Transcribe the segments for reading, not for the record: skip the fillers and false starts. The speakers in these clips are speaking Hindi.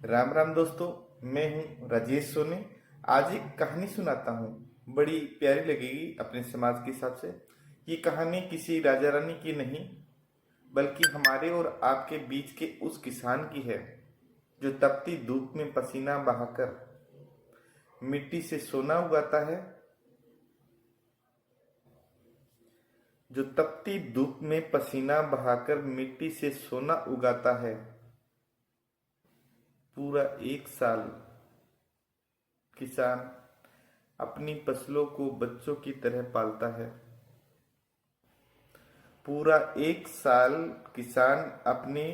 राम राम दोस्तों। मैं हूं राजेश सोनी। आज एक कहानी सुनाता हूं। बड़ी प्यारी लगेगी अपने समाज के हिसाब से। ये कहानी किसी राजा रानी की नहीं, बल्कि हमारे और आपके बीच के उस किसान की है जो तपती धूप में पसीना बहाकर मिट्टी से सोना उगाता है। जो तपती धूप में पसीना बहाकर मिट्टी से सोना उगाता है। पूरा एक साल किसान अपनी फसलों को बच्चों की तरह पालता है। पूरा एक साल किसान अपनी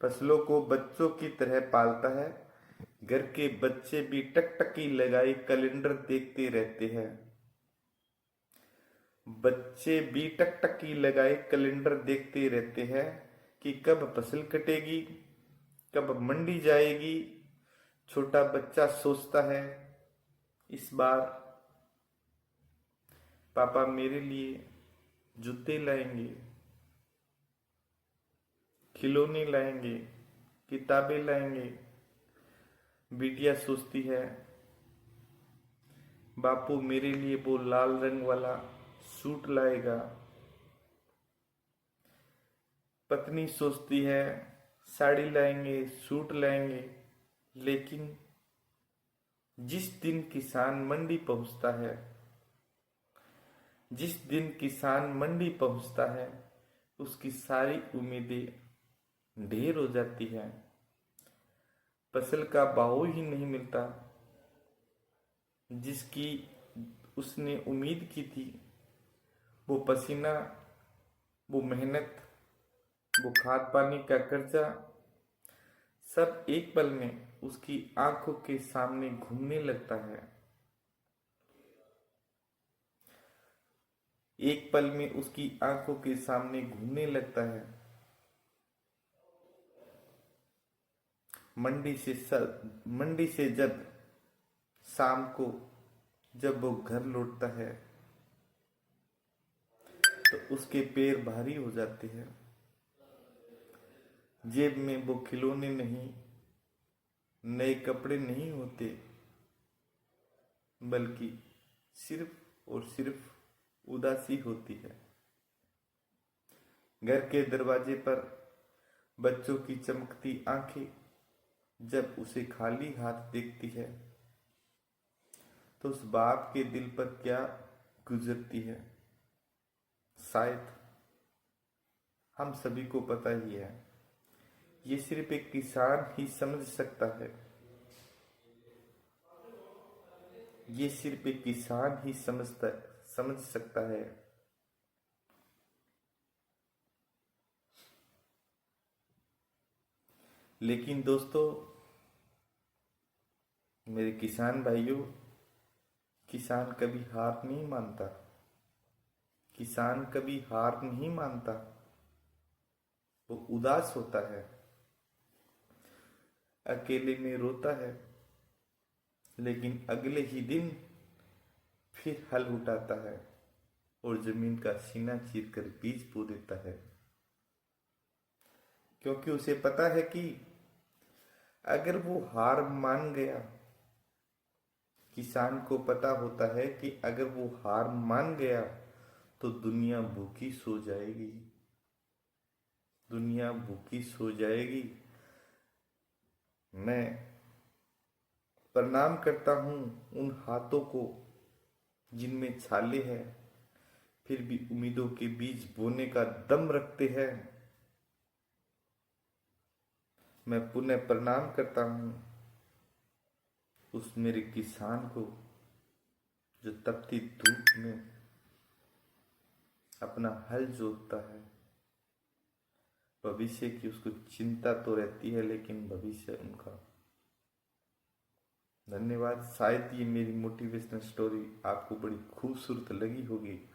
फसलों को बच्चों की तरह पालता है। घर के बच्चे भी टकटकी लगाए कैलेंडर देखते रहते हैं। बच्चे भी टकटकी लगाए कैलेंडर देखते रहते हैं कि कब फसल कटेगी, कब मंडी जाएगी। छोटा बच्चा सोचता है, इस बार पापा मेरे लिए जूते लाएंगे, खिलौने लाएंगे, किताबें लाएंगे। बिटिया सोचती है, बापू मेरे लिए वो लाल रंग वाला सूट लाएगा। पत्नी सोचती है, साड़ी लाएंगे, सूट लाएंगे। लेकिन जिस दिन किसान मंडी पहुंचता है, जिस दिन किसान मंडी पहुंचता है, उसकी सारी उम्मीदें ढेर हो जाती है। फसल का भाव ही नहीं मिलता जिसकी उसने उम्मीद की थी। वो पसीना, वो मेहनत, वो खाद पानी का खर्चा सब एक पल में उसकी आंखों के सामने घूमने लगता है। एक पल में उसकी आंखों के सामने घूमने लगता है। मंडी से जब शाम को जब वो घर लौटता है तो उसके पैर भारी हो जाते हैं। जेब में वो खिलौने नहीं, नए कपड़े नहीं होते, बल्कि सिर्फ और सिर्फ उदासी होती है। घर के दरवाजे पर बच्चों की चमकती आंखें जब उसे खाली हाथ देखती है तो उस बाप के दिल पर क्या गुजरती है, शायद हम सभी को पता ही है। ये सिर्फ एक किसान ही समझ सकता है। ये सिर्फ एक किसान ही समझ सकता है। लेकिन दोस्तों, मेरे किसान भाइयों, किसान कभी हार नहीं मानता। किसान कभी हार नहीं मानता। वो उदास होता है, अकेले में रोता है, लेकिन अगले ही दिन फिर हल उठाता है और जमीन का सीना चीर कर बीज बो देता है। क्योंकि उसे पता है कि अगर वो हार मान गया, किसान को पता होता है कि अगर वो हार मान गया तो दुनिया भूखी सो जाएगी। दुनिया भूखी सो जाएगी। मैं प्रणाम करता हूं उन हाथों को जिनमें छाले हैं, फिर भी उम्मीदों के बीज बोने का दम रखते हैं। मैं पुनः प्रणाम करता हूं उस मेरे किसान को जो तपती धूप में अपना हल जोतता है। भविष्य की उसको चिंता तो रहती है, लेकिन भविष्य उनका। धन्यवाद। शायद ये मेरी मोटिवेशनल स्टोरी आपको बड़ी खूबसूरत लगी होगी।